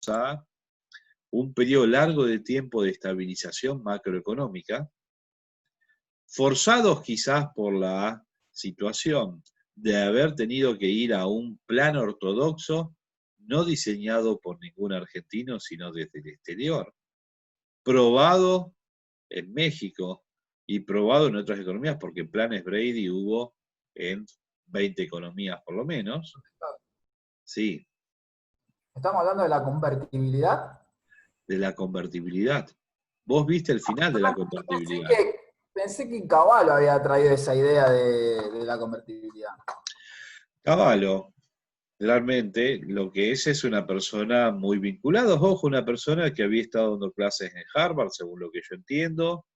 a un periodo largo de tiempo de estabilización macroeconómica, forzados quizás por la situación de haber tenido que ir a un plan ortodoxo, no diseñado por ningún argentino, sino desde el exterior, probado en México y probado en otras economías, porque planes Brady hubo en 20 economías por lo menos. Sí, ¿Estamos hablando de la convertibilidad? de la convertibilidad. Vos viste el final de la convertibilidad. Pensé que Cavallo había traído esa idea de la convertibilidad. Cavallo, realmente lo que es una persona muy vinculada, ojo, una persona que había estado dando clases en Harvard, según lo que yo entiendo,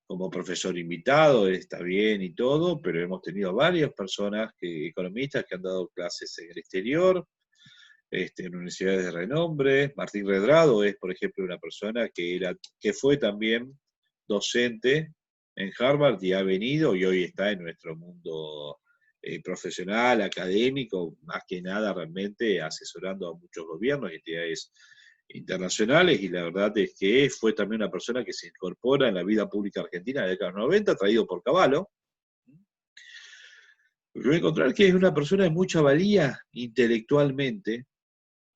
como profesor invitado, él está bien y todo, pero hemos tenido varias personas, economistas, que han dado clases en el exterior, en universidades de renombre. Martín Redrado es, por ejemplo, una persona que fue también docente en Harvard y ha venido y hoy está en nuestro mundo profesional, académico, más que nada realmente asesorando a muchos gobiernos y entidades internacionales, y la verdad es que fue también una persona que se incorpora en la vida pública argentina en la década de los 90, traído por Cavallo. Voy a encontrar que es una persona de mucha valía intelectualmente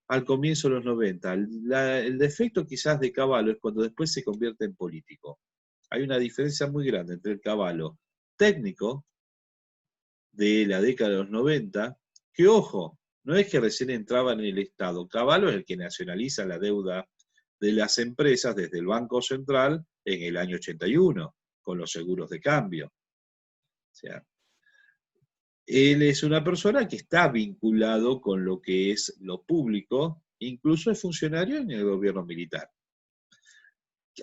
al comienzo de los 90. El defecto quizás de Cavallo es cuando después se convierte en político. Hay una diferencia muy grande entre el Cavallo técnico de la década de los 90, que ojo, no es que recién entraba en el Estado. Cavallo es el que nacionaliza la deuda de las empresas desde el Banco Central en el año 81, con los seguros de cambio. O sea, él es una persona que está vinculado con lo que es lo público, incluso es funcionario en el gobierno militar.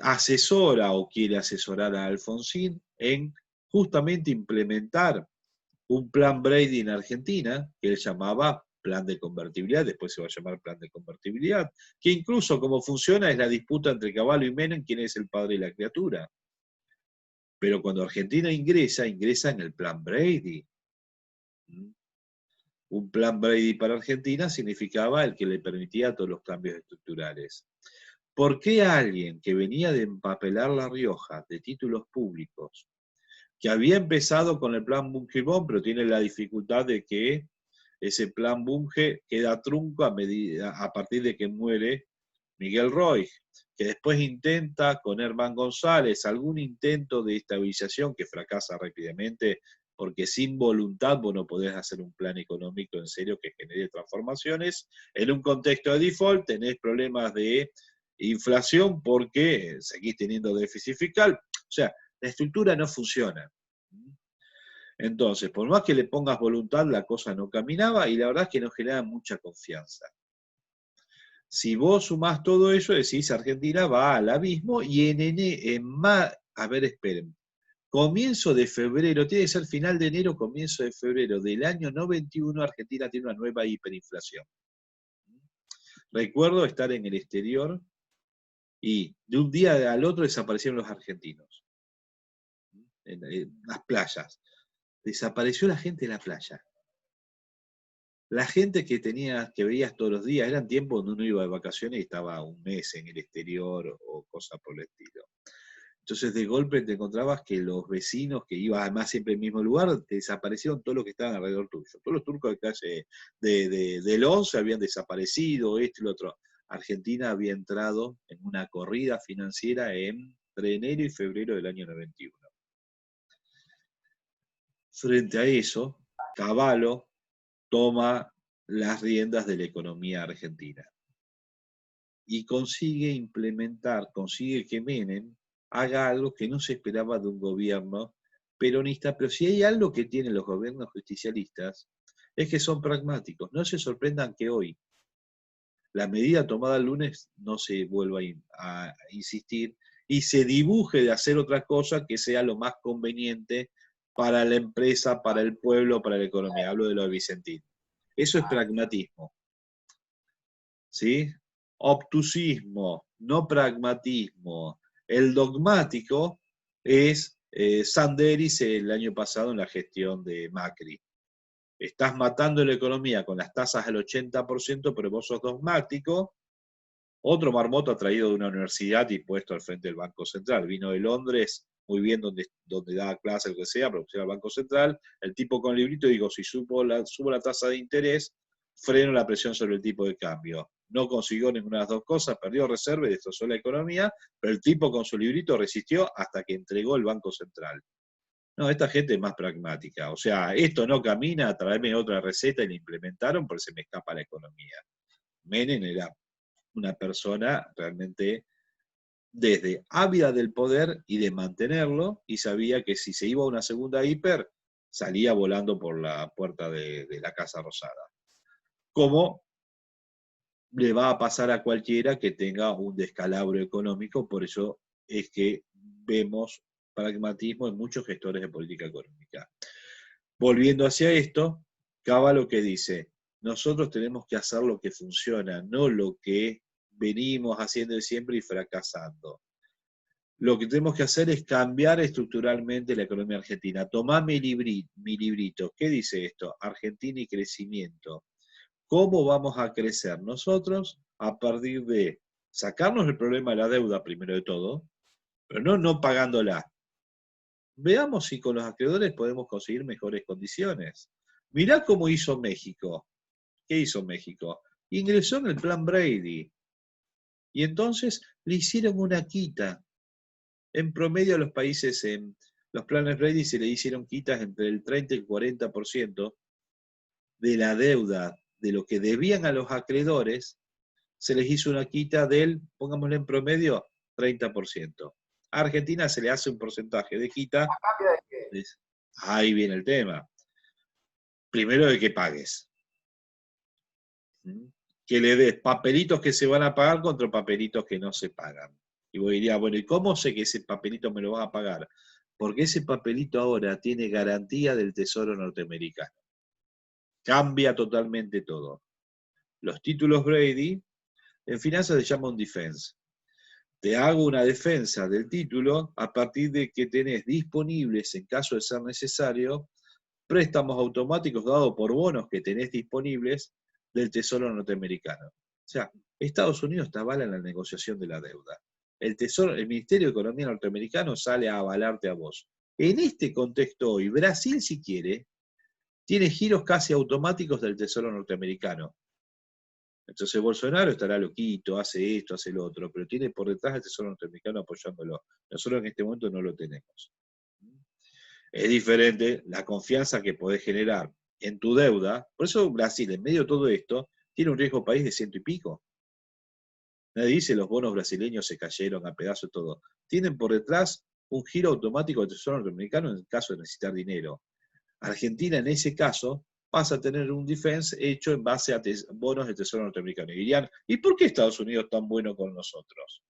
Asesora o quiere asesorar a Alfonsín en justamente implementar un plan Brady en Argentina, que él llamaba plan de convertibilidad, después se va a llamar plan de convertibilidad, que incluso como funciona es la disputa entre Cavallo y Menem, quién es el padre de la criatura. Pero cuando Argentina ingresa en el plan Brady. Un plan Brady para Argentina significaba el que le permitía todos los cambios estructurales. ¿Por qué alguien que venía de empapelar La Rioja de títulos públicos, que había empezado con el plan Bunge-Bond, pero tiene la dificultad de que ese plan Bunge queda trunco a partir de que muere Miguel Roig, que después intenta con Herman González algún intento de estabilización que fracasa rápidamente, porque sin voluntad vos no podés hacer un plan económico en serio que genere transformaciones? En un contexto de default tenés problemas de inflación porque seguís teniendo déficit fiscal. O sea, la estructura no funciona. Entonces, por más que le pongas voluntad, la cosa no caminaba y la verdad es que no genera mucha confianza. Si vos sumás todo eso, decís Argentina va al abismo y a ver, esperen, comienzo de febrero, tiene que ser final de enero, comienzo de febrero del año 91, Argentina tiene una nueva hiperinflación. Recuerdo estar en el exterior y de un día al otro desaparecieron los argentinos en las playas. Desapareció la gente de la playa. La gente que veías todos los días, eran tiempos donde uno iba de vacaciones y estaba un mes en el exterior o cosas por el estilo. Entonces de golpe te encontrabas que los vecinos que iban además siempre al mismo lugar, te desaparecieron todos los que estaban alrededor tuyo. Todos los turcos de calle del 11 habían desaparecido, esto y lo otro. Argentina había entrado en una corrida financiera entre enero y febrero del año 91. Frente a eso, Cavallo toma las riendas de la economía argentina y consigue que Menem haga algo que no se esperaba de un gobierno peronista, pero si hay algo que tienen los gobiernos justicialistas es que son pragmáticos. No se sorprendan que hoy la medida tomada el lunes no se vuelva a insistir y se dibuje de hacer otra cosa que sea lo más conveniente para la empresa, para el pueblo, para la economía. Hablo de lo de Vicentín. Eso es pragmatismo. ¿Sí? Obtusismo, no pragmatismo. El dogmático es Sanderis el año pasado en la gestión de Macri. Estás matando la economía con las tasas al 80%, pero vos sos dogmático, Otro marmoto traído de una universidad y puesto al frente del Banco Central. Vino de Londres, muy bien donde daba clase, lo que sea, pero pusieron al Banco Central. El tipo con el librito dijo, si subo la tasa de interés, freno la presión sobre el tipo de cambio. No consiguió ninguna de las dos cosas, perdió reserva y destrozó la economía, pero el tipo con su librito resistió hasta que entregó el Banco Central. No, esta gente es más pragmática. O sea, esto no camina, tráeme otra receta y la implementaron, porque se me escapa la economía. Menem era una persona realmente desde ávida del poder y de mantenerlo, y sabía que si se iba a una segunda hiper, salía volando por la puerta de la Casa Rosada. Como le va a pasar a cualquiera que tenga un descalabro económico, por eso es que vemos pragmatismo en muchos gestores de política económica. Volviendo hacia esto, Cavallo que dice, nosotros tenemos que hacer lo que funciona, no lo que venimos haciendo siempre y fracasando. Lo que tenemos que hacer es cambiar estructuralmente la economía argentina. Tomá mi librito. ¿Qué dice esto? Argentina y crecimiento. ¿Cómo vamos a crecer nosotros? A partir de sacarnos el problema de la deuda, primero de todo, pero no pagándola. Veamos si con los acreedores podemos conseguir mejores condiciones. Mirá cómo hizo México. ¿Qué hizo México? Ingresó en el plan Brady. Y entonces le hicieron una quita. En promedio a los países en los planes Brady se le hicieron quitas entre el 30 y el 40% de la deuda, de lo que debían a los acreedores, se les hizo una quita del, pongámosle en promedio, 30%. A Argentina se le hace un porcentaje de quita. ¿A cambio de qué? Ahí viene el tema. Primero de que pagues. Que le des papelitos que se van a pagar contra papelitos que no se pagan. Y vos dirías, bueno, ¿y cómo sé que ese papelito me lo vas a pagar? Porque ese papelito ahora tiene garantía del Tesoro norteamericano. Cambia totalmente todo. Los títulos Brady, en finanzas se llama un defense. Te hago una defensa del título a partir de que tenés disponibles, en caso de ser necesario, préstamos automáticos dados por bonos que tenés disponibles del Tesoro norteamericano. O sea, Estados Unidos te avala en la negociación de la deuda. El Ministerio de Economía norteamericano sale a avalarte a vos. En este contexto hoy, Brasil, si quiere, tiene giros casi automáticos del Tesoro norteamericano. Entonces Bolsonaro estará loquito, hace esto, hace lo otro, pero tiene por detrás el Tesoro norteamericano apoyándolo. Nosotros en este momento no lo tenemos. Es diferente la confianza que podés generar en tu deuda. Por eso Brasil, en medio de todo esto, tiene un riesgo país de 100 y pico. Nadie dice los bonos brasileños se cayeron a pedazos y todo. Tienen por detrás un giro automático del Tesoro norteamericano en el caso de necesitar dinero. Argentina, en ese caso, pasa a tener un defense hecho en base a bonos del Tesoro norteamericano. Y dirían, ¿y por qué Estados Unidos es tan bueno con nosotros?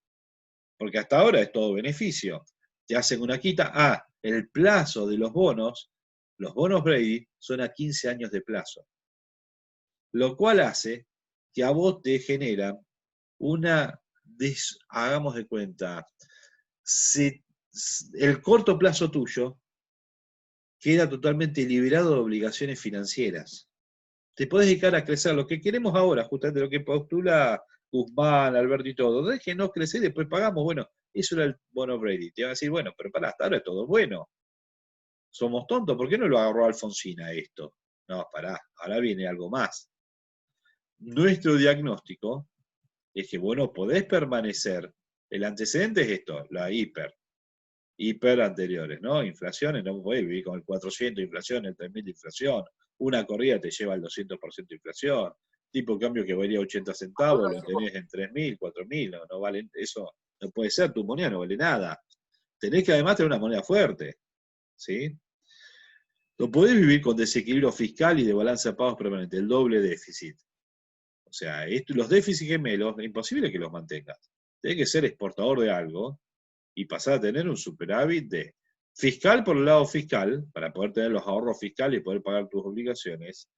Porque hasta ahora es todo beneficio. Te hacen una quita. El plazo de los bonos Brady son a 15 años de plazo. Lo cual hace que a vos te genera hagamos de cuenta, el corto plazo tuyo queda totalmente liberado de obligaciones financieras. Te podés dedicar a crecer lo que queremos ahora, justamente lo que postula Guzmán, Alberto y todo. Déjenos crecer y después pagamos. Bueno, eso era el bono Brady. Te van a decir, bueno, pero para hasta ahora es todo bueno. Somos tontos, ¿por qué no lo agarró Alfonsina esto? No, pará, ahora viene algo más. Nuestro diagnóstico es que, bueno, podés permanecer. El antecedente es esto, la hiper anteriores, ¿no? Inflaciones, no podés vivir con el 400 de inflación, el 3000 de inflación. Una corrida te lleva al 200% de inflación. Tipo de cambio que valía 80 centavos, lo tenés en 3.000, 4.000, no vale, eso no puede ser, tu moneda no vale nada. Tenés que además tener una moneda fuerte, ¿sí? No podés vivir con desequilibrio fiscal y de balance de pagos permanente, el doble déficit. O sea, los déficits gemelos, es imposible que los mantengas. Tenés que ser exportador de algo y pasar a tener un superávit de fiscal por el lado fiscal, para poder tener los ahorros fiscales y poder pagar tus obligaciones,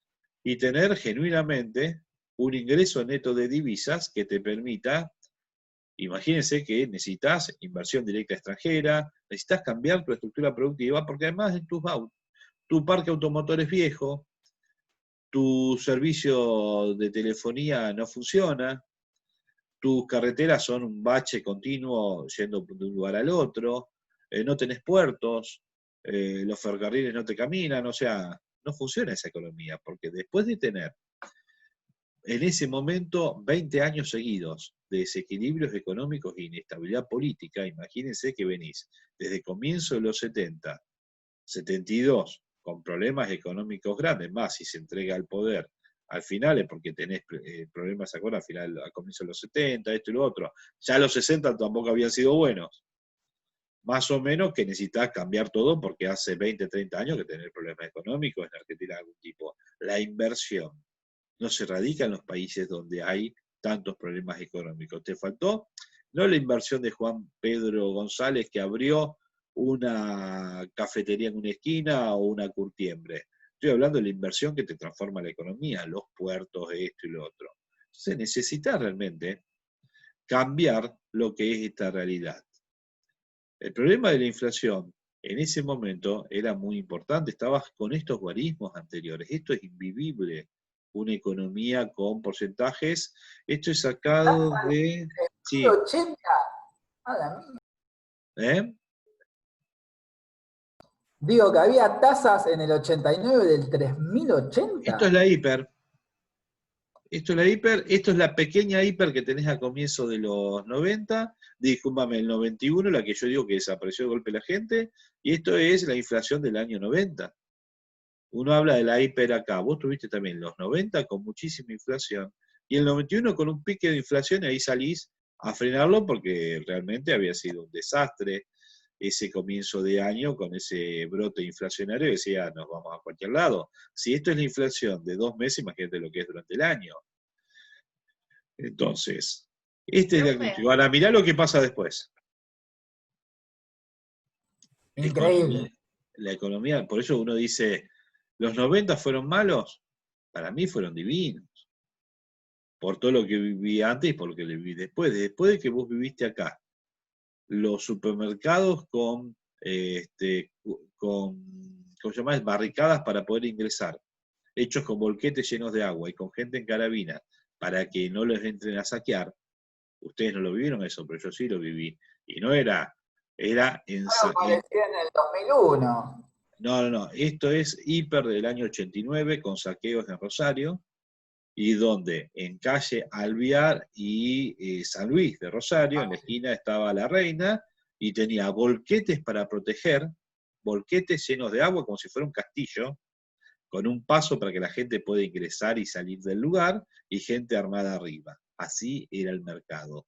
y tener genuinamente un ingreso neto de divisas que te permita, imagínense que necesitas inversión directa extranjera, necesitas cambiar tu estructura productiva, porque además en tu parque automotor es viejo, tu servicio de telefonía no funciona, tus carreteras son un bache continuo yendo de un lugar al otro, no tenés puertos, los ferrocarriles no te caminan, o sea, no funciona esa economía, porque después de tener en ese momento 20 años seguidos de desequilibrios económicos e inestabilidad política, imagínense que venís desde comienzo de los 70, 72, con problemas económicos grandes, más si se entrega al poder al final es porque tenés problemas, ¿se acuerdan? Al comienzo de los 70, esto y lo otro. Ya los 60 tampoco habían sido buenos. Más o menos que necesitas cambiar todo porque hace 20, 30 años que tenés problemas económicos en Argentina de algún tipo. La inversión no se radica en los países donde hay tantos problemas económicos. Te faltó no la inversión de Juan Pedro González que abrió una cafetería en una esquina o una curtiembre. Estoy hablando de la inversión que te transforma la economía, los puertos, esto y lo otro. Entonces necesitas realmente cambiar lo que es esta realidad. El problema de la inflación en ese momento era muy importante, estabas con estos guarismos anteriores, esto es invivible, una economía con porcentajes, esto es sacado de... Sí, 80. ¿eh? Digo que había tasas en el 89 del 3080. Esto es la hiper. Esto es la hiper, esto es la pequeña hiper que tenés al comienzo de los 90, discúlpame, el 91, la que yo digo que desapareció de golpe la gente, y esto es la inflación del año 90. Uno habla de la hiper acá, vos tuviste también los 90 con muchísima inflación, y el 91 con un pique de inflación, y ahí salís a frenarlo porque realmente había sido un desastre ese comienzo de año con ese brote inflacionario, decía, nos vamos a cualquier lado. Si esto es la inflación de 2 meses, imagínate lo que es durante el año. Entonces, este es el diagnóstico. Ahora, mirá lo que pasa después. Increíble. La economía, por eso uno dice, ¿los 90 fueron malos? Para mí fueron divinos. Por todo lo que viví antes y por lo que viví después. Después de que vos viviste acá, los supermercados con ¿cómo se llama? Barricadas para poder ingresar, hechos con volquetes llenos de agua y con gente en carabina para que no les entren a saquear. Ustedes no lo vivieron eso, pero yo sí lo viví. Y no era en... Bueno, parecía en el 2001. No. Esto es hiper del año 89 con saqueos en Rosario y donde en calle Alvear y San Luis de Rosario, en la esquina estaba la Reina y tenía volquetes para proteger, volquetes llenos de agua como si fuera un castillo, con un paso para que la gente pueda ingresar y salir del lugar y gente armada arriba. Así era el mercado.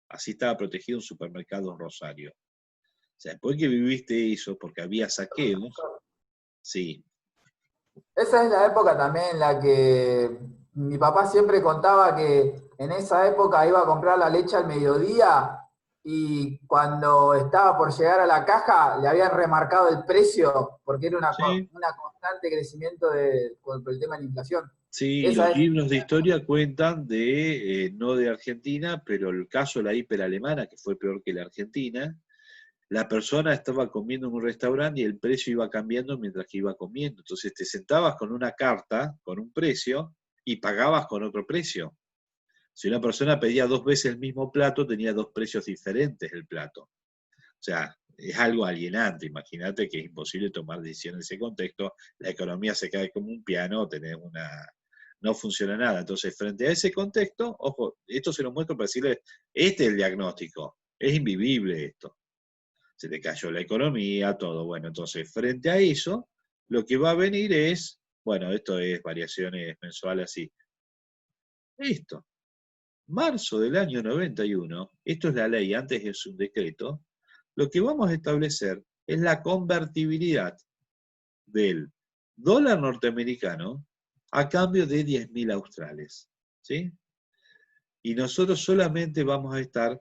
Así estaba protegido un supermercado en Rosario. O sea, después que viviste eso, porque había saqueos, sí. Esa es la época también en la que mi papá siempre contaba que en esa época iba a comprar la leche al mediodía y cuando estaba por llegar a la caja le habían remarcado el precio porque era una Sí, constante crecimiento por el tema de la inflación. sí, y Esa los es libros de historia cuentan de, no de Argentina, pero el caso de la hiper alemana, que fue peor que la Argentina, la persona estaba comiendo en un restaurante y el precio iba cambiando mientras que iba comiendo. Entonces te sentabas con una carta, con un precio, y pagabas con otro precio. Si una persona pedía 2 veces el mismo plato, tenía 2 precios diferentes el plato. O sea, es algo alienante. Imagínate que es imposible tomar decisiones en ese contexto. La economía se cae como un piano, no funciona nada. Entonces, frente a ese contexto, ojo, esto se lo muestro para decirles, este es el diagnóstico. Es invivible esto. Se te cayó la economía, todo. Bueno, entonces, frente a eso, lo que va a venir es, bueno, esto es variaciones mensuales así. Esto, marzo del año 91, esto es la ley, antes es un decreto, lo que vamos a establecer es la convertibilidad del dólar norteamericano a cambio de 10.000 australes. ¿Sí? Y nosotros solamente vamos a estar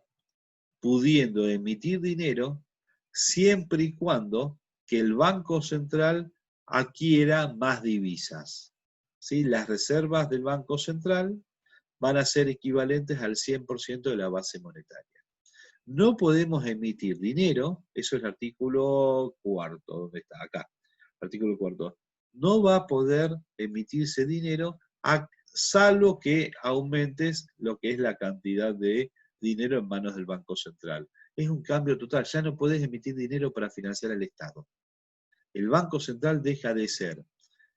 pudiendo emitir dinero siempre y cuando que el Banco Central adquiera más divisas. ¿Sí? Las reservas del Banco Central van a ser equivalentes al 100% de la base monetaria. No podemos emitir dinero, eso es el artículo cuarto, ¿dónde está? Acá, artículo cuarto. No va a poder emitirse dinero salvo que aumentes lo que es la cantidad de dinero en manos del Banco Central. Es un cambio total. Ya no podés emitir dinero para financiar al Estado. El Banco Central deja de ser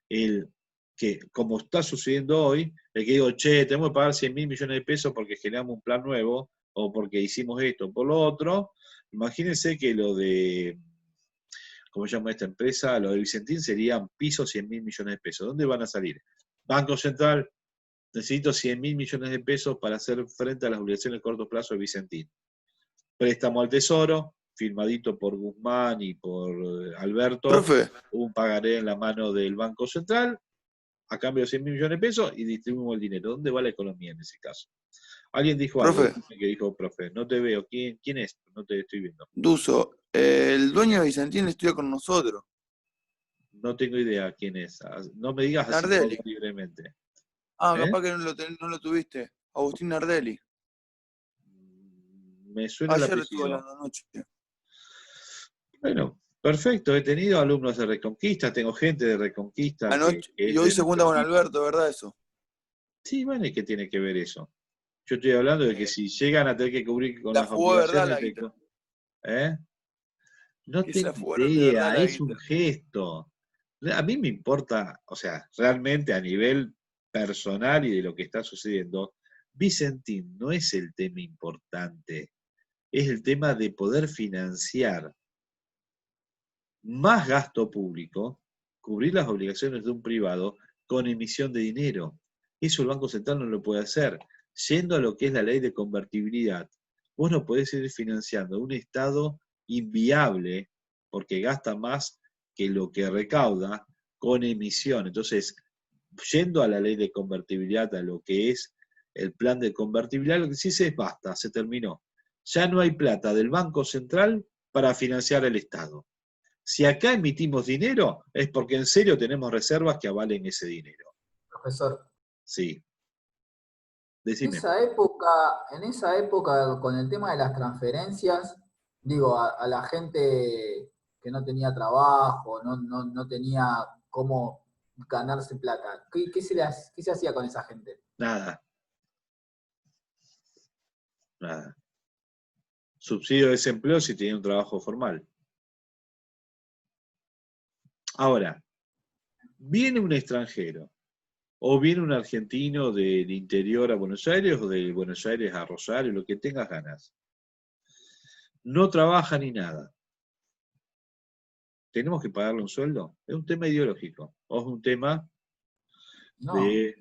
el que, como está sucediendo hoy, el que digo, che, tenemos que pagar 100.000 millones de pesos porque generamos un plan nuevo o porque hicimos esto por lo otro. Imagínense que lo de, ¿cómo se llama esta empresa? Lo de Vicentín serían pisos 100.000 millones de pesos. ¿Dónde van a salir? Banco Central, necesito 100.000 millones de pesos para hacer frente a las obligaciones de corto plazo de Vicentín. Préstamo al Tesoro, firmadito por Guzmán y por Alberto, Profe, un pagaré en la mano del Banco Central, a cambio de 100.000 millones de pesos, y distribuimos el dinero. ¿Dónde va la economía en ese caso? Alguien dijo algo, profe, que dijo, profe, no te veo. ¿Quién es? No te estoy viendo. Duso, el dueño de Vicentín estudia con nosotros. No tengo idea quién es. No me digas así todo Nardelli. libremente. Ah, ¿Eh? capaz que no lo tuviste. Agustín Nardelli. Me suena el Ayer estuvo apellido. hablando anoche. Bueno, perfecto. He tenido alumnos de Reconquista, tengo gente de Reconquista que Anoche, es y hoy de se nuestro junta con equipo. Alberto, ¿verdad eso? Sí, bueno, ¿y qué tiene que ver eso? Yo estoy hablando de que Eh, si llegan a tener que cubrir con la las jugó de verdad obligaciones la de... guita. ¿Eh? No Que se la tengo jugaron de verdad idea, la es un guita. gesto. A mí me importa, o sea, realmente a nivel personal y de lo que está sucediendo, Vicentín no es el tema importante, es el tema de poder financiar más gasto público, cubrir las obligaciones de un privado con emisión de dinero. Eso el Banco Central no lo puede hacer. Yendo a lo que es la ley de convertibilidad, vos no podés ir financiando un Estado inviable porque gasta más que lo que recauda con emisión. Entonces, yendo a la ley de convertibilidad, a lo que es el plan de convertibilidad, lo que sí se es basta, se terminó. Ya no hay plata del Banco Central para financiar el Estado. Si acá emitimos dinero, es porque en serio tenemos reservas que avalen ese dinero. Profesor. Sí, decime. En esa época, con el tema de las transferencias, digo, a la gente que no tenía trabajo, no tenía cómo ganarse plata, ¿qué se hacía con esa gente? Nada, nada. Subsidio de desempleo si tenía un trabajo formal. Ahora, viene un extranjero o viene un argentino del interior a Buenos Aires o de Buenos Aires a Rosario, lo que tengas ganas. No trabaja ni nada. ¿Tenemos que pagarle un sueldo? Es un tema ideológico. O es un tema No, de,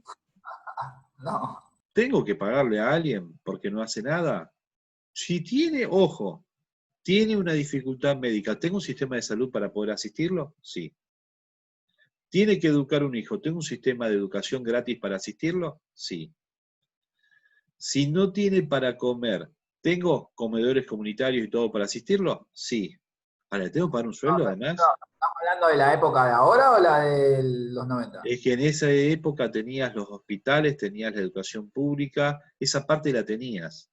no. ¿tengo que pagarle a alguien porque no hace nada? Si tiene, ojo, tiene una dificultad médica, ¿tengo un sistema de salud para poder asistirlo? Sí. ¿Tiene que educar un hijo? ¿Tengo un sistema de educación gratis para asistirlo? Sí. Si no tiene para comer, ¿tengo comedores comunitarios y todo para asistirlo? Sí. Ahora, ¿tengo que pagar un sueldo además? ¿Estamos hablando de la época de ahora o la de los 90? Es que en esa época tenías los hospitales, tenías la educación pública, esa parte la tenías.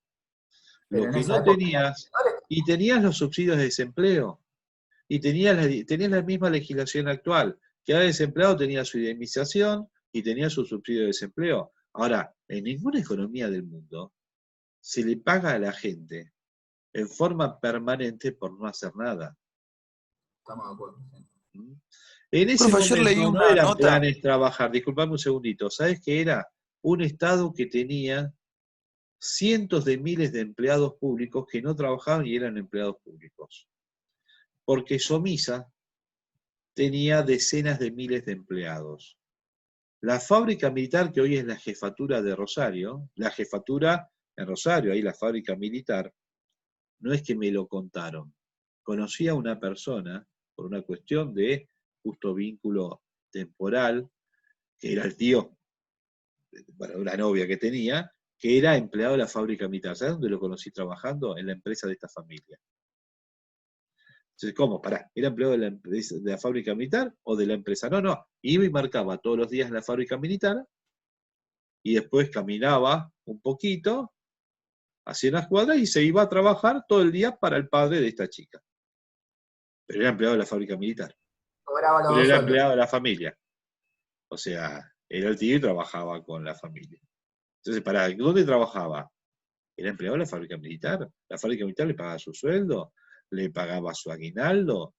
Pero Lo en que esa no época tenías, y tenías los subsidios de desempleo, y tenías la misma legislación actual. Cada desempleado tenía su indemnización y tenía su subsidio de desempleo. Ahora, en ninguna economía del mundo se le paga a la gente en forma permanente por no hacer nada. estamos de acuerdo. Sí. ¿Mm? En ese Profe, ayer leí momento no una eran nota. planes trabajar, disculpame un segundito, ¿sabes qué era? Un Estado que tenía cientos de miles de empleados públicos que no trabajaban y eran empleados públicos. Porque Somisa tenía decenas de miles de empleados. La fábrica militar, que hoy es la jefatura de Rosario, la jefatura en Rosario, ahí la fábrica militar, no es que me lo contaron. Conocí a una persona, por una cuestión de justo vínculo temporal, que era el tío, bueno, una novia que tenía, que era empleado de la fábrica militar. ¿Sabes dónde lo conocí trabajando? En la empresa de esta familia. Entonces, ¿cómo? Pará, ¿era empleado de la fábrica militar o de la empresa? No, no, iba y marcaba todos los días en la fábrica militar y después caminaba un poquito, hacía unas cuadras y se iba a trabajar todo el día para el padre de esta chica. Pero era empleado de la fábrica militar. Cobraba los Pero dos era sueldos. empleado de la familia. O sea, era el tío y trabajaba con la familia. Entonces, ¿para dónde trabajaba? era empleado de la fábrica militar. La fábrica militar le pagaba su sueldo, le pagaba su aguinaldo,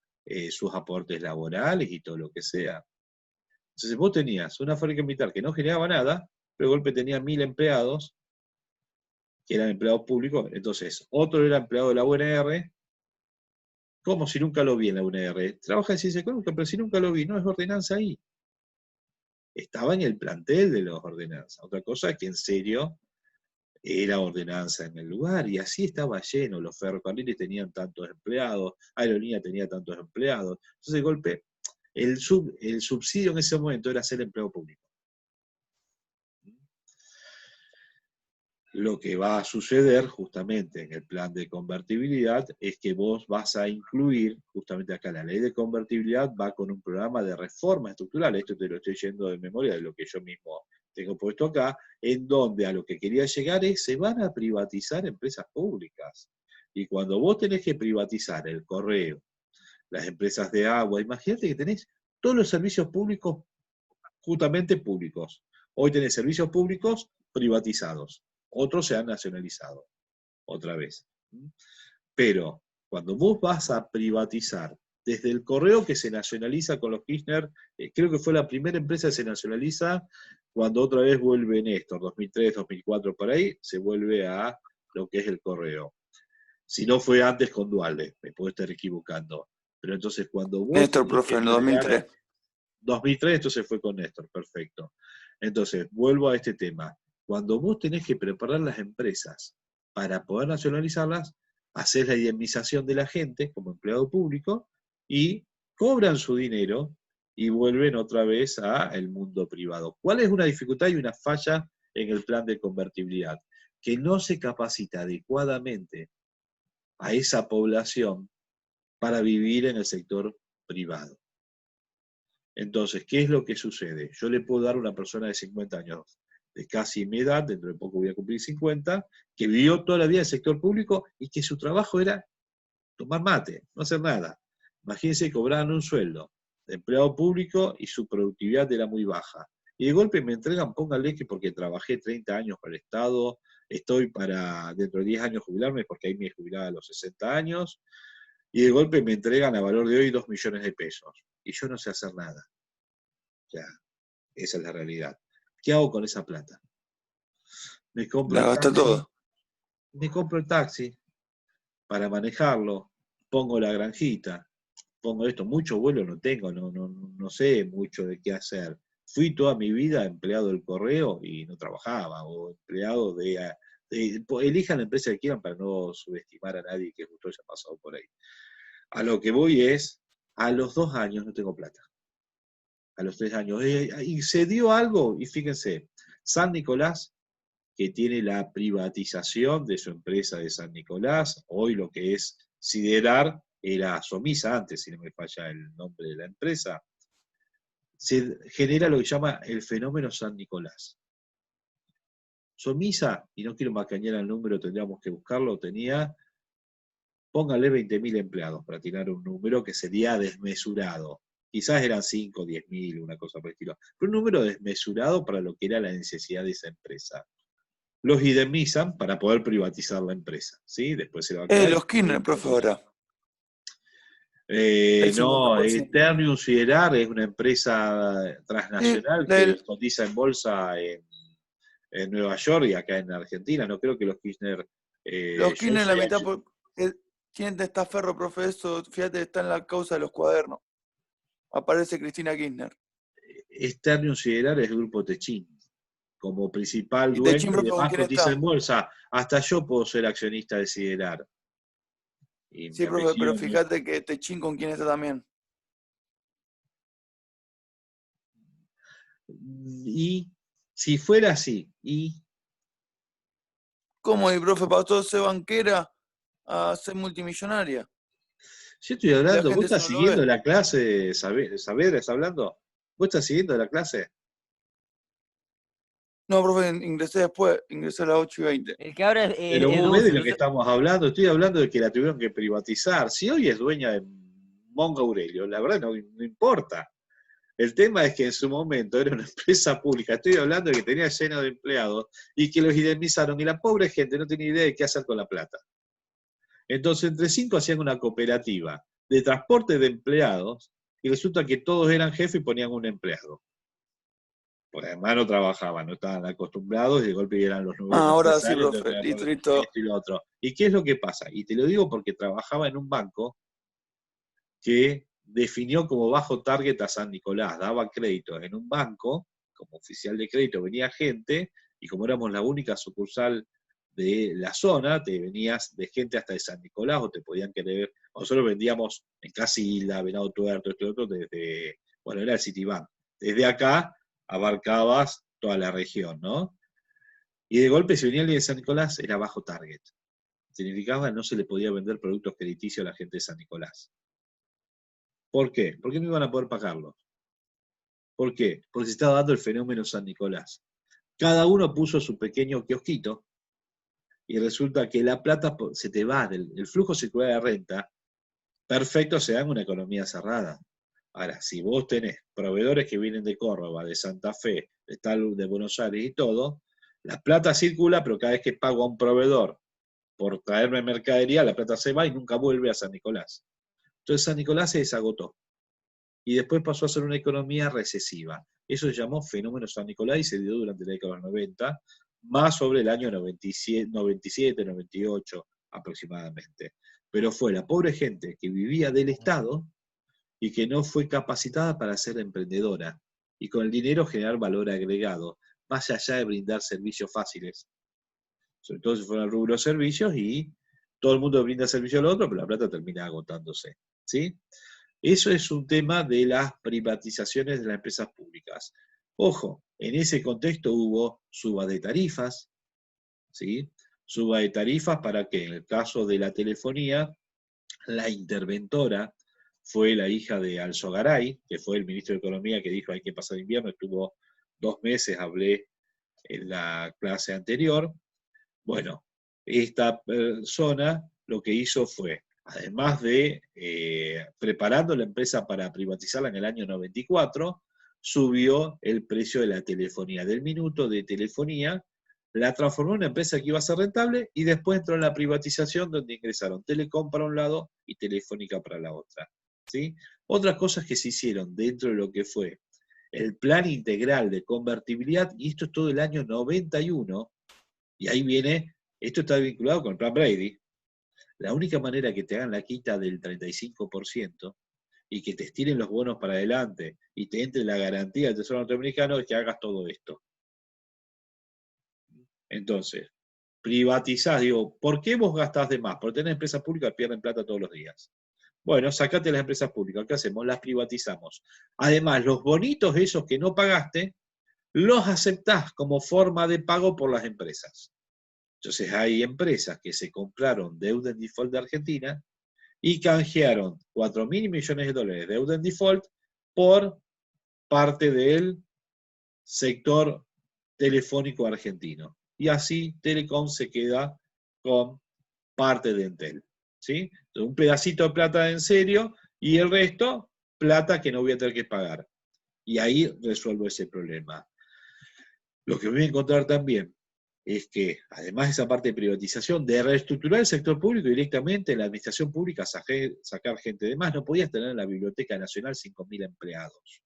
sus aportes laborales y todo lo que sea. Entonces vos tenías una fábrica militar que no generaba nada, pero de golpe tenía 1000 empleados, que eran empleados públicos, entonces otro era empleado de la UNR, como si nunca lo vi en la UNR. Trabaja en ciencia económica, pero si nunca lo vi, no es ordenanza ahí. Estaba en el plantel de las ordenanzas. Otra cosa es que en serio era ordenanza en el lugar, y así estaba lleno. Los ferrocarriles tenían tantos empleados, Aerolínea tenía tantos empleados. Entonces, de golpe, el subsidio en ese momento era ser empleado público. Lo que va a suceder justamente en el plan de convertibilidad es que vos vas a incluir, justamente acá la ley de convertibilidad va con un programa de reforma estructural, esto te lo estoy yendo de memoria de lo que yo mismo tengo puesto acá, en donde a lo que quería llegar es, se van a privatizar empresas públicas. Y cuando vos tenés que privatizar el correo, las empresas de agua, imagínate que tenés todos los servicios públicos, justamente públicos. Hoy tenés servicios públicos privatizados. Otros se han nacionalizado, otra vez. Pero cuando vos vas a privatizar, desde el correo que se nacionaliza con los Kirchner, creo que fue la primera empresa que se nacionaliza cuando otra vez vuelve Néstor, 2003, 2004, por ahí, se vuelve a lo que es el correo. Si no fue antes con Dualde, me puedo estar equivocando. Pero entonces cuando vos... Néstor, profe, en el 2003. 2003, entonces fue con Néstor, perfecto. Entonces, vuelvo a este tema. Cuando vos tenés que preparar las empresas para poder nacionalizarlas, hacés la indemnización de la gente como empleado público y cobran su dinero y vuelven otra vez al mundo privado. ¿Cuál es una dificultad y una falla en el plan de convertibilidad? Que no se capacita adecuadamente a esa población para vivir en el sector privado. Entonces, ¿qué es lo que sucede? Yo le puedo dar a una persona de 50 años, de casi mi edad, dentro de poco voy a cumplir 50, que vivió toda la vida en el sector público y que su trabajo era tomar mate, no hacer nada. Imagínense, cobraban un sueldo de empleado público y su productividad era muy baja. Y de golpe me entregan, póngale que porque trabajé 30 años para el Estado, estoy para dentro de 10 años jubilarme, porque ahí me jubilaba a los 60 años, y de golpe me entregan a valor de hoy 2 millones de pesos. Y yo no sé hacer nada. O sea, esa es la realidad. ¿Qué hago con esa plata? Me compro La el gasta taxi, todo. me compro el taxi para manejarlo, pongo la granjita, pongo esto, mucho vuelo no tengo, no sé mucho de qué hacer. Fui toda mi vida empleado del correo y no trabajaba, o empleado elijan la empresa que quieran para no subestimar a nadie que justo haya pasado por ahí. A lo que voy es, a los 2 años no tengo plata. A los 3 años. Y se dio algo, y fíjense, San Nicolás, que tiene la privatización de su empresa de San Nicolás, hoy lo que es Siderar, era Somisa antes, si no me falla el nombre de la empresa, se genera lo que llama el fenómeno San Nicolás. Somisa, y no quiero macañar el número, tendríamos que buscarlo, tenía, póngale 20.000 empleados para tirar un número que sería desmesurado. Quizás eran 5, 10.000, una cosa por el estilo. Pero un número desmesurado para lo que era la necesidad de esa empresa. Los indemnizan para poder privatizar la empresa, ¿sí? Después se va a quedar... Los Kirchner, profe, ahora. No, Ternium Siderar es una empresa transnacional que cotiza en bolsa en Nueva York y acá en Argentina. No creo que los Kirchner... Los Kirchner la mitad... ¿Quién está Ferro, profe? Eso, fíjate, está en la causa de los cuadernos. Aparece Cristina Kirchner. Ternium Siderar es el grupo Techin, como principal ¿Y dueño, Techin, profe, y con además quién cotiza está? en bolsa. Hasta yo puedo ser accionista de Siderar. Y sí, profe, pero fíjate que Techin con quién está también. Y si fuera así, ¿Cómo? ¿Y profe pasó de ser banquera a ser multimillonaria? yo estoy hablando, ¿vos estás No siguiendo la clase, Saavedra está hablando? ¿Vos estás siguiendo la clase? No, profe, ingresé después, ingresé a las 8:20. El que ahora Pero es vos ves de Duce, lo que estamos hablando, estoy hablando de que la tuvieron que privatizar. Si hoy es dueña de Monga Aurelio, la verdad no importa. El tema es que en su momento era una empresa pública, estoy hablando de que tenía lleno de empleados y que los indemnizaron y la pobre gente no tenía idea de qué hacer con la plata. Entonces entre 5 hacían una cooperativa de transporte de empleados y resulta que todos eran jefes y ponían un empleado. Porque además no trabajaban, no estaban acostumbrados y de golpe eran los nuevos Ahora sí, empresarios, profe, entonces, listo. esto y lo otro. ¿Y qué es lo que pasa? Y te lo digo porque trabajaba en un banco que definió como bajo target a San Nicolás, daba créditos en un banco, como oficial de crédito venía gente, y como éramos la única sucursal de la zona, te venías de gente hasta de San Nicolás, o te podían querer, nosotros vendíamos en Casilda, Venado Tuerto, esto y otro, desde, bueno, era el Citibank. Desde acá abarcabas toda la región, ¿no? Y de golpe, si venía alguien de San Nicolás, era bajo target. Significaba que no se le podía vender productos crediticios a la gente de San Nicolás. ¿Por qué? Porque no iban a poder pagarlos. ¿Por qué? Porque se estaba dando el fenómeno San Nicolás. Cada uno puso su pequeño kiosquito y resulta que la plata se te va, el flujo circular de renta, perfecto, se da en una economía cerrada. Ahora, si vos tenés proveedores que vienen de Córdoba, de Santa Fe, de Buenos Aires y todo, la plata circula, pero cada vez que pago a un proveedor por traerme mercadería, la plata se va y nunca vuelve a San Nicolás. Entonces San Nicolás se desagotó. Y después pasó a ser una economía recesiva. Eso se llamó fenómeno San Nicolás y se dio durante la década de los 90, más sobre el año 97, 98 aproximadamente. Pero fue la pobre gente que vivía del Estado y que no fue capacitada para ser emprendedora y con el dinero generar valor agregado, más allá de brindar servicios fáciles. Sobre todo si fueron al rubro servicios y todo el mundo brinda servicio al otro, pero la plata termina agotándose. ¿Sí? Eso es un tema de las privatizaciones de las empresas públicas. Ojo, en ese contexto hubo subas de tarifas, ¿sí? Suba de tarifas para que en el caso de la telefonía, la interventora fue la hija de Alzogaray, que fue el ministro de Economía que dijo hay que pasar invierno, estuvo 2 meses, hablé en la clase anterior. Bueno, esta persona lo que hizo fue, además de preparando la empresa para privatizarla en el año 94, subió el precio de la telefonía, del minuto de telefonía, la transformó en una empresa que iba a ser rentable y después entró en la privatización donde ingresaron Telecom para un lado y Telefónica para la otra. ¿Sí? Otras cosas que se hicieron dentro de lo que fue el plan integral de convertibilidad, y esto es todo el año 91, y ahí viene, esto está vinculado con el plan Brady. La única manera que te hagan la quita del 35% y que te estiren los bonos para adelante y te entre la garantía del Tesoro norteamericano es que hagas todo esto. Entonces, privatizás, digo, ¿por qué vos gastás de más? Porque tenés empresas públicas que pierden plata todos los días. Bueno, sacate las empresas públicas, ¿qué hacemos? Las privatizamos. Además, los bonitos esos que no pagaste, los aceptás como forma de pago por las empresas. Entonces hay empresas que se compraron deuda en default de Argentina y canjearon 4.000 millones de dólares de deuda en default por parte del sector telefónico argentino. Y así Telecom se queda con parte de Entel. ¿Sí? Entonces, un pedacito de plata en serio y el resto, plata que no voy a tener que pagar. Y ahí resuelvo ese problema. Lo que voy a encontrar también es que, además de esa parte de privatización, de reestructurar el sector público directamente, en la administración pública, sacar gente de más, no podías tener en la Biblioteca Nacional 5.000 empleados.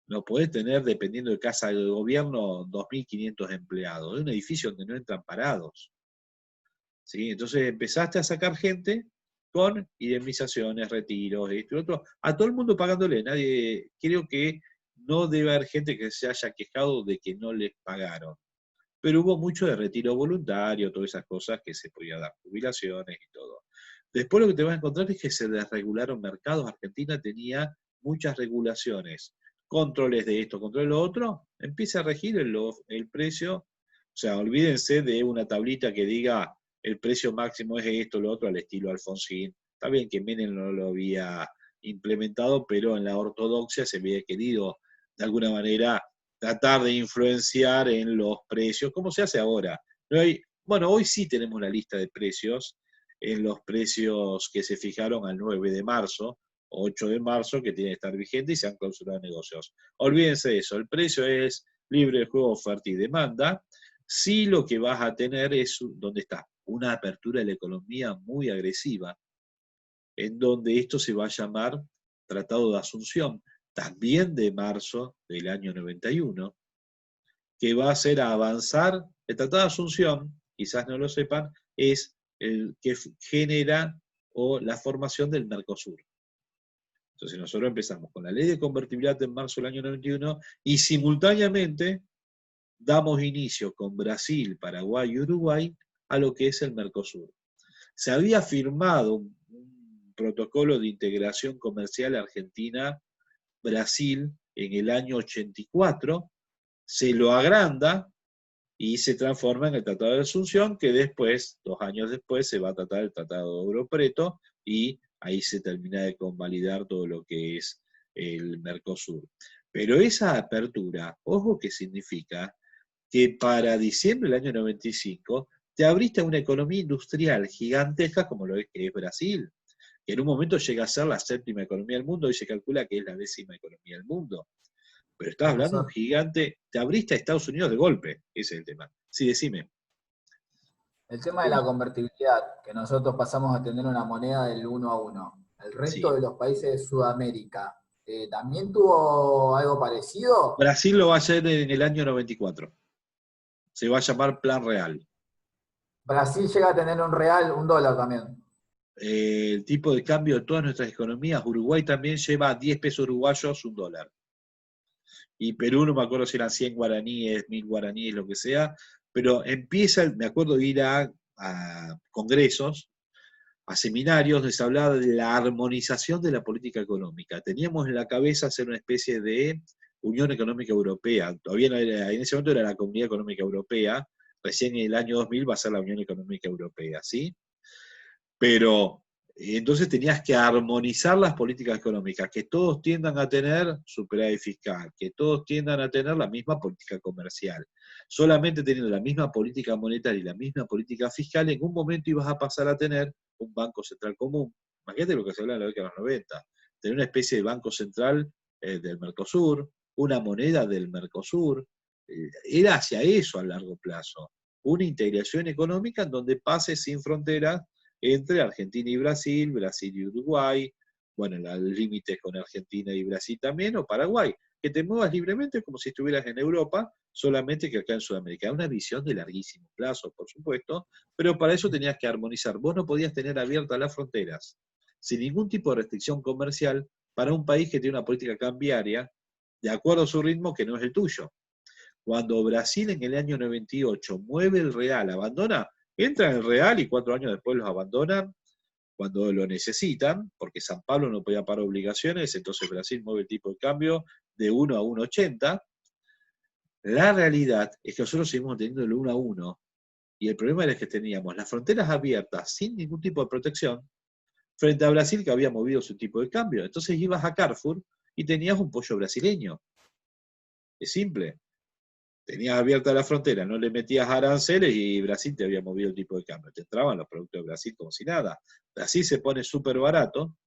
No podés tener, dependiendo de casa de gobierno, 2.500 empleados. Es un edificio donde no entran parados. ¿Sí? Entonces empezaste a sacar gente con indemnizaciones, retiros, esto y otro, a todo el mundo pagándole. Nadie, creo que no debe haber gente que se haya quejado de que no les pagaron. Pero hubo mucho de retiro voluntario, todas esas cosas que se podía dar, jubilaciones y todo. Después lo que te vas a encontrar es que se desregularon mercados. Argentina tenía muchas regulaciones, controles de esto, controles de lo otro, empieza a regir el precio. O sea, olvídense de una tablita que diga el precio máximo es esto, lo otro, al estilo Alfonsín. Está bien que Menem no lo había implementado, pero en la ortodoxia se había querido, de alguna manera, tratar de influenciar en los precios, como se hace ahora. No hay, bueno, hoy sí tenemos la lista de precios, en los precios que se fijaron al 9 de marzo, 8 de marzo, que tiene que estar vigente y se han clausurado negocios. Olvídense de eso, el precio es libre de juego, oferta y demanda. Sí, lo que vas a tener es, ¿dónde está? Una apertura de la economía muy agresiva, en donde esto se va a llamar Tratado de Asunción, también de marzo del año 91, que va a hacer avanzar. El Tratado de Asunción, quizás no lo sepan, es el que genera o la formación del Mercosur. Entonces nosotros empezamos con la ley de convertibilidad en marzo del año 91 y simultáneamente damos inicio con Brasil, Paraguay y Uruguay a lo que es el Mercosur. Se había firmado un protocolo de integración comercial Argentina-Brasil en el año 84, se lo agranda y se transforma en el Tratado de Asunción, que después, 2 años después, se va a tratar el Tratado de Europreto y ahí se termina de convalidar todo lo que es el Mercosur. Pero esa apertura, ojo que significa que para diciembre del año 95 te abriste a una economía industrial gigantesca como lo que es Brasil, que en un momento llega a ser la 7ª economía del mundo, y se calcula que es la 10ª economía del mundo. Pero estás hablando de un gigante, te abriste a Estados Unidos de golpe, ese es el tema. Sí, decime. El tema de la convertibilidad, que nosotros pasamos a tener una moneda del 1 a 1. El resto Sí. de los países de Sudamérica, ¿también tuvo algo parecido? Brasil lo va a hacer en el año 94. Se va a llamar Plan Real. Brasil llega a tener un real, un dólar también. El tipo de cambio de todas nuestras economías, Uruguay también lleva 10 pesos uruguayos, un dólar. Y Perú, no me acuerdo si eran 100 guaraníes, 1000 guaraníes, lo que sea, pero empieza, me acuerdo de ir a congresos, a seminarios, donde se hablaba de la armonización de la política económica. Teníamos en la cabeza hacer una especie de Unión Económica Europea. Todavía no era, en ese momento era la Comunidad Económica Europea, recién en el año 2000 va a ser la Unión Económica Europea, ¿sí? Pero entonces tenías que armonizar las políticas económicas, que todos tiendan a tener superávit fiscal, que todos tiendan a tener la misma política comercial. Solamente teniendo la misma política monetaria y la misma política fiscal, en un momento ibas a pasar a tener un banco central común. Imagínate lo que se habla en la década de los 90, tener una especie de banco central del Mercosur, una moneda del Mercosur. Era hacia eso a largo plazo, una integración económica en donde pase sin fronteras entre Argentina y Brasil, Brasil y Uruguay, bueno, el límite con Argentina y Brasil también, o Paraguay, que te muevas libremente como si estuvieras en Europa, solamente que acá en Sudamérica. Una visión de larguísimo plazo, por supuesto, pero para eso tenías que armonizar. Vos no podías tener abiertas las fronteras sin ningún tipo de restricción comercial para un país que tiene una política cambiaria de acuerdo a su ritmo que no es el tuyo. Cuando Brasil en el año 98 mueve el real, abandona, entra en el real y 4 años después los abandonan cuando lo necesitan, porque San Pablo no podía pagar obligaciones, entonces Brasil mueve el tipo de cambio de 1 a 1,80. La realidad es que nosotros seguimos teniendo el 1 a 1, y el problema era que teníamos las fronteras abiertas sin ningún tipo de protección, frente a Brasil que había movido su tipo de cambio. Entonces ibas a Carrefour y tenías un pollo brasileño. Es simple. Tenías abierta la frontera, no le metías aranceles y Brasil te había movido el tipo de cambio. Te entraban los productos de Brasil como si nada. Brasil se pone súper barato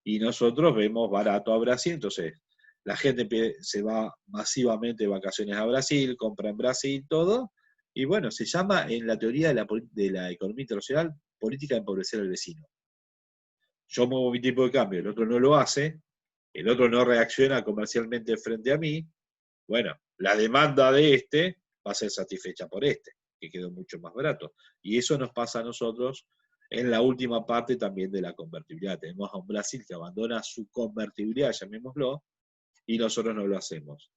y nosotros vemos barato a Brasil, entonces la gente se va masivamente de vacaciones a Brasil, compra en Brasil, todo, y bueno, se llama en la teoría de la economía internacional política de empobrecer al vecino. Yo muevo mi tipo de cambio, el otro no lo hace, el otro no reacciona comercialmente frente a mí, bueno, la demanda de este va a ser satisfecha por este, que quedó mucho más barato. Y eso nos pasa a nosotros en la última parte también de la convertibilidad. Tenemos a un Brasil que abandona su convertibilidad, llamémoslo, y nosotros no lo hacemos.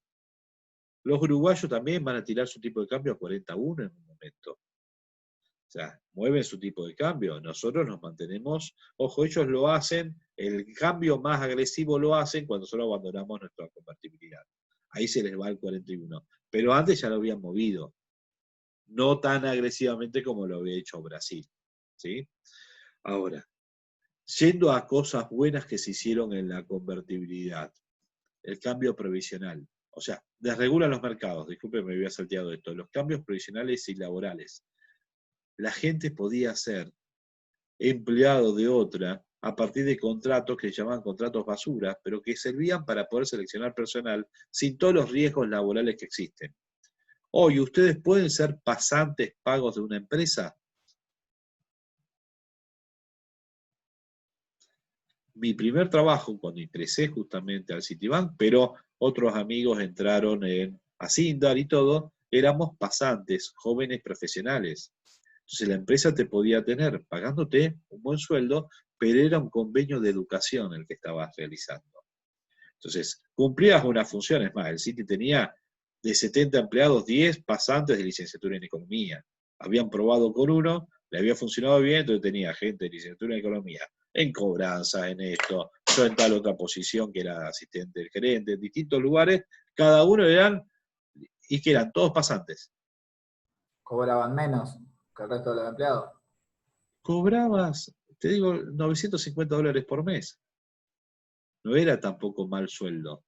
Los uruguayos también van a tirar su tipo de cambio a 41 en un momento. O sea, mueven su tipo de cambio. Nosotros nos mantenemos, ojo, ellos lo hacen, el cambio más agresivo lo hacen cuando nosotros abandonamos nuestra convertibilidad. Ahí se les va el 41. Pero antes ya lo habían movido. No tan agresivamente como lo había hecho Brasil. ¿Sí? Ahora, yendo a cosas buenas que se hicieron en la convertibilidad. El cambio provisional. O sea, desregulan los mercados. Disculpe, me había salteado esto. Los cambios provisionales y laborales. La gente podía ser empleado de otra a partir de contratos que se llamaban contratos basura, pero que servían para poder seleccionar personal sin todos los riesgos laborales que existen. Hoy, ¿ustedes pueden ser pasantes pagos de una empresa? Mi primer trabajo, cuando ingresé justamente al Citibank, pero otros amigos entraron a Sindar y todo, éramos pasantes, jóvenes profesionales. Entonces la empresa te podía tener pagándote un buen sueldo, pero era un convenio de educación el que estabas realizando. Entonces, cumplías una función, es más, el Citi tenía de 70 empleados, 10 pasantes de licenciatura en economía. Habían probado con uno, le había funcionado bien, entonces tenía gente de licenciatura en economía, en cobranza, en esto, yo en tal otra posición que era asistente del gerente, en distintos lugares, cada uno y que eran todos pasantes. Cobraban menos que el resto de los empleados. Cobrabas, te digo, $950 por mes. No era tampoco mal sueldo.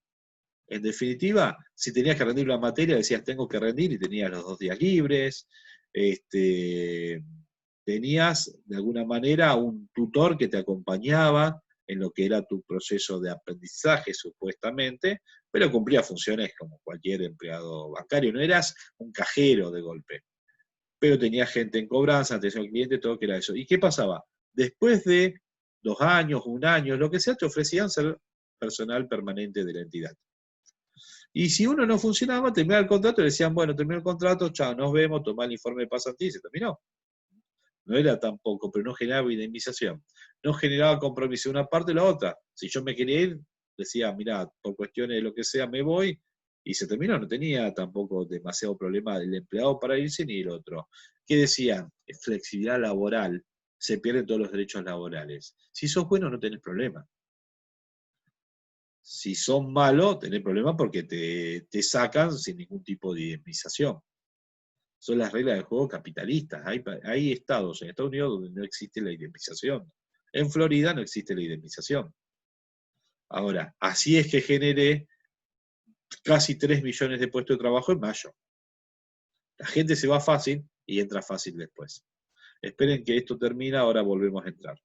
En definitiva, si tenías que rendir una materia, decías tengo que rendir y tenías los 2 días libres. Tenías de alguna manera un tutor que te acompañaba en lo que era tu proceso de aprendizaje supuestamente, pero cumplía funciones como cualquier empleado bancario. No eras un cajero de golpe, pero tenías gente en cobranza, atención al cliente, todo que era eso. ¿Y qué pasaba? Después de 2 años, 1 año, lo que sea, te ofrecían ser personal permanente de la entidad. Y si uno no funcionaba, terminaba el contrato y le decían, bueno, terminó el contrato, chao, nos vemos, tomá el informe de pasantía y se terminó. No era tampoco, pero no generaba indemnización. No generaba compromiso de una parte o la otra. Si yo me quería ir, decía, mirá, por cuestiones de lo que sea, me voy, y se terminó. No tenía tampoco demasiado problema el empleado para irse ni el otro. ¿Qué decían? Flexibilidad laboral. Se pierden todos los derechos laborales. Si sos bueno, no tenés problema. Si son malos, tenés problemas porque te sacan sin ningún tipo de indemnización. Son las reglas del juego capitalistas. Hay estados en Estados Unidos donde no existe la indemnización. En Florida no existe la indemnización. Ahora, así es que generé casi 3 millones de puestos de trabajo en mayo. La gente se va fácil y entra fácil después. Esperen que esto termine, ahora volvemos a entrar.